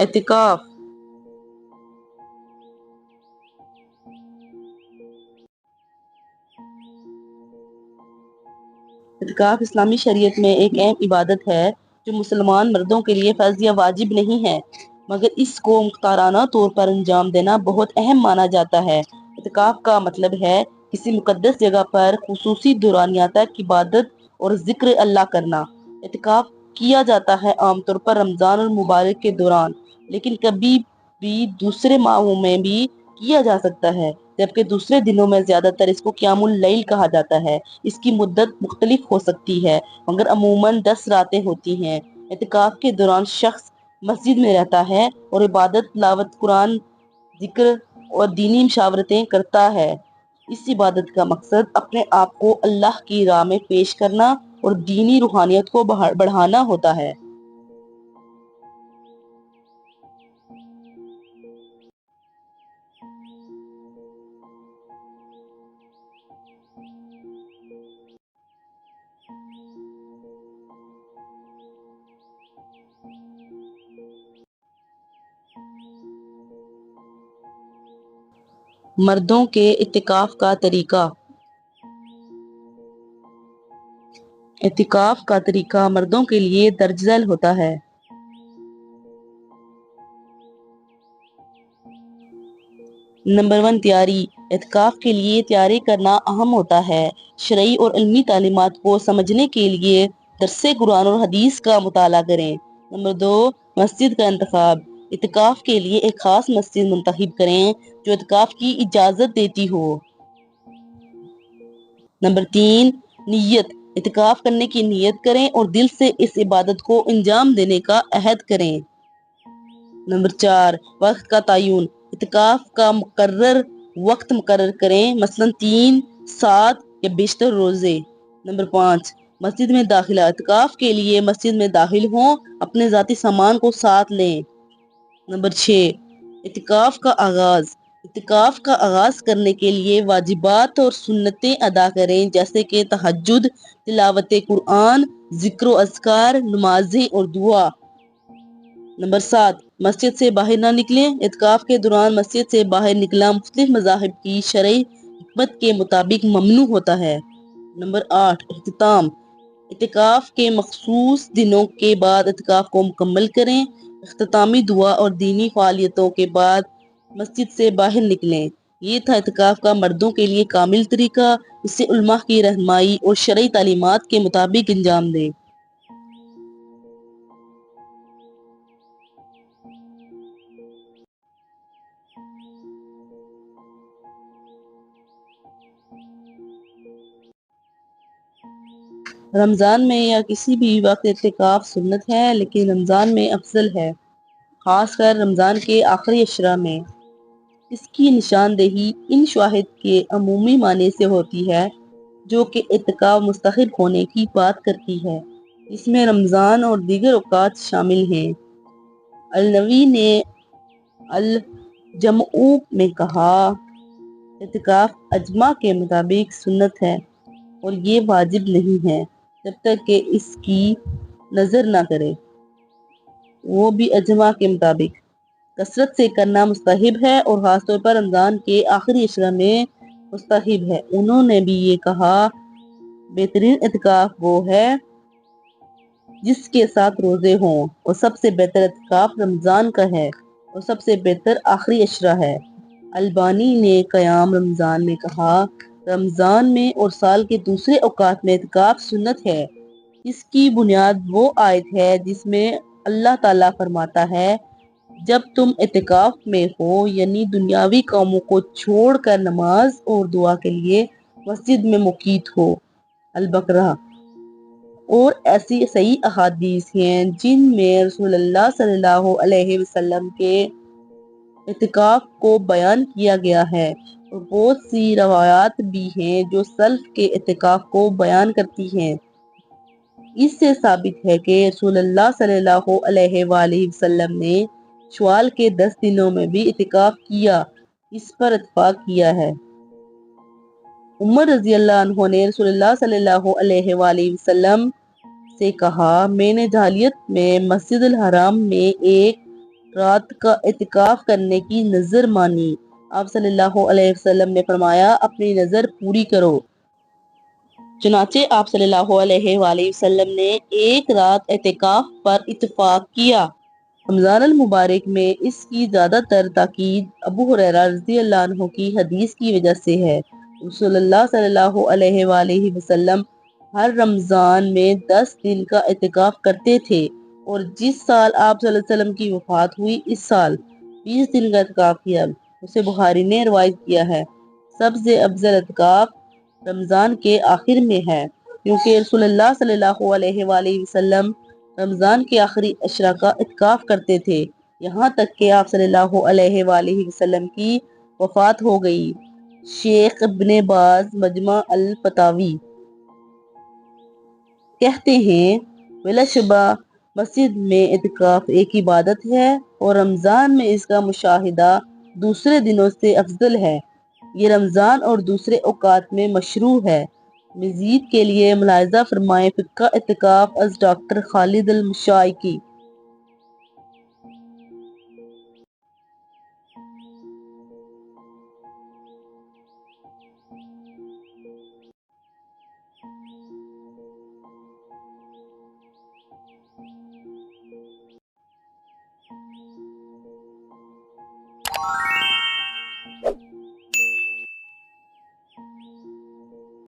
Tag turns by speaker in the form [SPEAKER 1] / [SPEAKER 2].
[SPEAKER 1] اعتکاف اعتکاف اسلامی شریعت میں ایک اہم عبادت ہے جو مسلمان مردوں کے لیے فرض یا واجب نہیں ہے، مگر اس کو مختارانہ طور پر انجام دینا بہت اہم مانا جاتا ہے۔ اعتکاف کا مطلب ہے کسی مقدس جگہ پر خصوصی دورانیہ تک عبادت اور ذکر اللہ کرنا۔ اعتکاف کیا جاتا ہے عام طور پر رمضان المبارک کے دوران، لیکن کبھی بھی دوسرے ماہوں میں بھی کیا جا سکتا ہے، جبکہ دوسرے دنوں میں زیادہ تر اس کو قیام اللیل کہا جاتا ہے۔ اس کی مدت مختلف ہو سکتی ہے، مگر عموماً 10 راتیں ہوتی ہیں۔ اعتکاف کے دوران شخص مسجد میں رہتا ہے اور عبادت، تلاوت قرآن، ذکر اور دینی مشاورتیں کرتا ہے۔ اس عبادت کا مقصد اپنے آپ کو اللہ کی راہ میں پیش کرنا اور دینی روحانیت کو بڑھانا ہوتا ہے۔ مردوں کے اعتکاف کا طریقہ۔ اعتکاف کا طریقہ مردوں کے لیے درج ذیل ہوتا ہے۔ نمبر 1، تیاری۔ اعتکاف کے لیے تیاری کرنا اہم ہوتا ہے۔ شرعی اور علمی تعلیمات کو سمجھنے کے لیے درس قرآن اور حدیث کا مطالعہ کریں۔ نمبر 2، مسجد کا انتخاب۔ اعتکاف کے لیے ایک خاص مسجد منتخب کریں جو اعتکاف کی اجازت دیتی ہو۔ نمبر 3، نیت۔ اعتکاف کرنے کی نیت کریں اور دل سے اس عبادت کو انجام دینے کا عہد کریں۔ نمبر 4، وقت کا تعین۔ اعتکاف کا مقرر وقت مقرر کریں، مثلاً 3، 7 یا بیشتر روزے۔ نمبر 5، مسجد میں داخلہ۔ اعتکاف کے لیے مسجد میں داخل ہوں، اپنے ذاتی سامان کو ساتھ لیں۔ نمبر 6، اعتکاف کا آغاز۔ اعتکاف کا آغاز کرنے کے لیے واجبات اور سنتیں ادا کریں، جیسے کہ تہجد، تلاوت قرآن، ذکر و اذکار، نمازیں اور دعا۔ نمبر 7، مسجد سے باہر نہ نکلیں۔ اعتکاف کے دوران مسجد سے باہر نکلنا مختلف مذاہب کی شرعی حکمت کے مطابق ممنوع ہوتا ہے۔ نمبر 8، اختتام۔ اعتکاف کے مخصوص دنوں کے بعد اعتکاف کو مکمل کریں۔ اختتامی دعا اور دینی فعالیتوں کے بعد مسجد سے باہر نکلیں۔ یہ تھا اعتکاف کا مردوں کے لیے کامل طریقہ۔ اسے علماء کی رہنمائی اور شرعی تعلیمات کے مطابق انجام دیں۔ رمضان میں یا کسی بھی وقت اعتکاف سنت ہے، لیکن رمضان میں افضل ہے، خاص کر رمضان کے آخری اشرا میں۔ اس کی نشاندہی ان شواہد کے عمومی معنی سے ہوتی ہے جو کہ اعتکاف مستحب ہونے کی بات کرتی ہے، اس میں رمضان اور دیگر اوقات شامل ہیں۔ النووی نے الجمع میں کہا، اعتکاف اجماع کے مطابق سنت ہے اور یہ واجب نہیں ہے جب تک کہ اس کی نظر نہ کرے۔ وہ بھی اجماع کے مطابق کثرت سے کرنا مستحب ہے اور خاص طور پر رمضان کے آخری اشرا میں مستحب ہے۔ انہوں نے بھی یہ کہا، بہترین اعتکاف وہ ہے جس کے ساتھ روزے ہوں، اور سب سے بہتر اعتکاف رمضان کا ہے اور سب سے بہتر آخری اشرا ہے۔ البانی نے قیام رمضان میں کہا، رمضان میں اور سال کے دوسرے اوقات میں اعتکاف سنت ہے۔ اس کی بنیاد وہ آیت ہے جس میں اللہ تعالیٰ فرماتا ہے، جب تم اعتکاف میں ہو، یعنی دنیاوی کاموں کو چھوڑ کر نماز اور دعا کے لیے مسجد میں مقیم ہو۔ البقرہ۔ اور ایسی صحیح احادیث ہیں جن میں رسول اللہ صلی اللہ علیہ وسلم کے اعتکاف کو بیان کیا گیا ہے، اور بہت سی روایات بھی ہیں جو سلف کے اعتکاف کو بیان کرتی ہیں۔ اس سے ثابت ہے کہ رسول اللہ صلی اللہ علیہ وآلہ وسلم نے شوال کے 10 دنوں میں بھی اعتکاف کیا، اس پر اتفاق کیا ہے۔ عمر رضی اللہ عنہ نے رسول اللہ صلی اللہ علیہ وآلہ وسلم سے کہا، میں نے جاہلیت میں مسجد الحرام میں ایک رات کا اعتکاف کرنے کی نظر مانی۔ آپ صلی اللہ علیہ وسلم نے فرمایا اپنی نظر پوری کرو۔ چنانچہ آپ صلی اللہ علیہ وآلہ وسلم نے ایک رات اعتکاف پر اتفاق کیا۔ رمضان المبارک میں اس کی زیادہ تر تاکید ابو ہریرہ رضی اللہ عنہ کی حدیث کی وجہ سے ہے۔ رسول اللہ صلی اللہ علیہ وآلہ وسلم ہر رمضان میں 10 دن کا اعتکاف کرتے تھے اور جس سال آپ صلی اللہ علیہ وسلم کی وفات ہوئی اس سال 20 دن کا اعتکاف کیا۔ اسے بخاری نے روایت کیا ہے۔ سب سے افضل اعتکاف رمضان کے آخر میں ہے کیونکہ رسول اللہ صلی اللہ علیہ وآلہ وسلم رمضان کے آخری عشرہ کا اعتکاف کرتے تھے یہاں تک کہ آپ صلی اللہ علیہ وآلہ وسلم کی وفات ہو گئی۔ شیخ ابن باز مجمع الفتاوی کہتے ہیں بلا شبہ مسجد میں اعتکاف ایک عبادت ہے اور رمضان میں اس کا مشاہدہ دوسرے دنوں سے افضل ہے۔ یہ رمضان اور دوسرے اوقات میں مشروع ہے۔ مزید کے لیے ملاحظہ فرمائیں فقہ اعتکاف از ڈاکٹر خالد المشائقی۔